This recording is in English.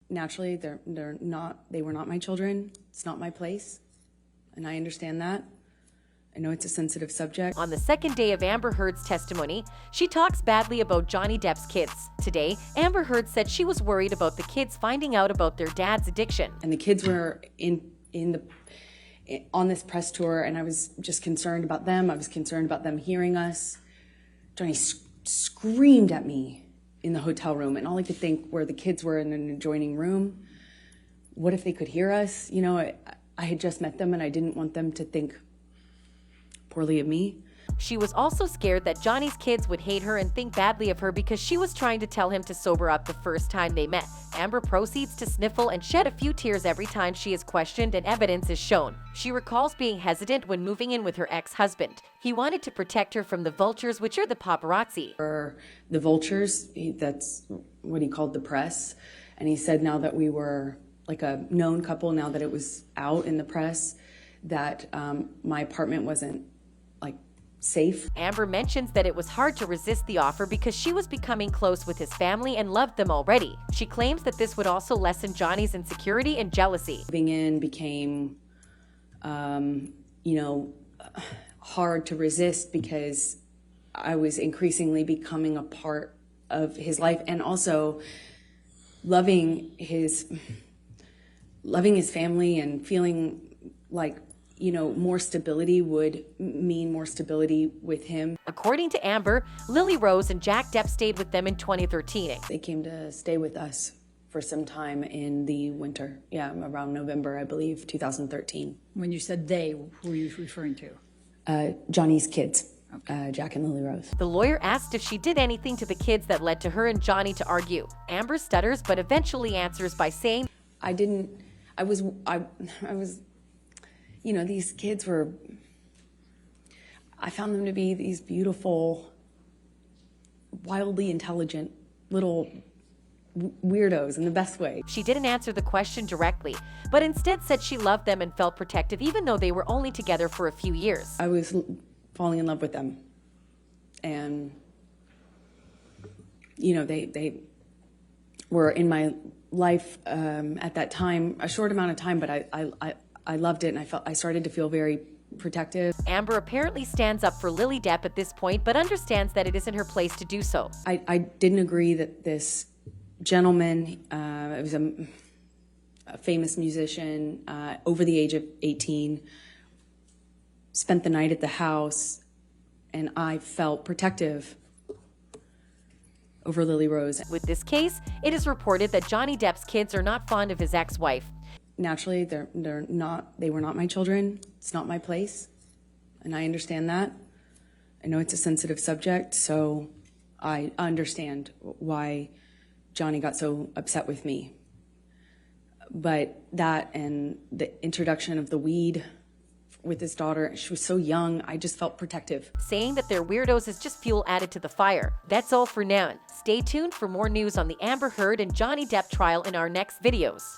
Naturally, they were not my children. It's not my place. And I understand that. I know it's a sensitive subject. On the second day of Amber Heard's testimony, she talks badly about Johnny Depp's kids. Today, Amber Heard said she was worried about the kids finding out about their dad's addiction. And the kids were on this press tour, and I was just concerned about them. I was concerned about them hearing us. Johnny screamed at me in the hotel room, and all I could think were the kids were in an adjoining room. What if they could hear us? You know, I had just met them, and I didn't want them to think poorly of me. She was also scared that Johnny's kids would hate her and think badly of her because she was trying to tell him to sober up the first time they met. Amber proceeds to sniffle and shed a few tears every time she is questioned and evidence is shown. She recalls being hesitant when moving in with her ex-husband. He wanted to protect her from the vultures, which are the paparazzi. For the vultures, that's what he called the press. And he said now that we were like a known couple, now that it was out in the press, that my apartment wasn't safe. Amber mentions that it was hard to resist the offer because she was becoming close with his family and loved them already. She claims that this would also lessen Johnny's insecurity and jealousy. Moving in became, hard to resist because I was increasingly becoming a part of his life, and also loving his family and feeling like more stability would mean more stability with him. According to Amber, Lily Rose and Jack Depp stayed with them in 2013. They came to stay with us for some time in the winter. Yeah, around November, I believe, 2013. When you said they, who were you referring to? Johnny's kids, Jack and Lily Rose. The lawyer asked if she did anything to the kids that led to her and Johnny to argue. Amber stutters, but eventually answers by saying, these kids I found them to be these beautiful, wildly intelligent little weirdos in the best way. She didn't answer the question directly, but instead said she loved them and felt protective even though they were only together for a few years. I was falling in love with them. And, they were in my life at that time, a short amount of time, but I loved it, and I started to feel very protective. Amber apparently stands up for Lily Depp at this point, but understands that it isn't her place to do so. I didn't agree that this gentleman, it was a famous musician, over the age of 18, spent the night at the house, and I felt protective over Lily Rose. With this case, it is reported that Johnny Depp's kids are not fond of his ex-wife. Naturally, they were not my children. It's not my place, and I understand that. I know it's a sensitive subject, so I understand why Johnny got so upset with me. But that and the introduction of the weed with his daughter, she was so young, I just felt protective. Saying that they're weirdos is just fuel added to the fire. That's all for now. Stay tuned for more news on the Amber Heard and Johnny Depp trial in our next videos.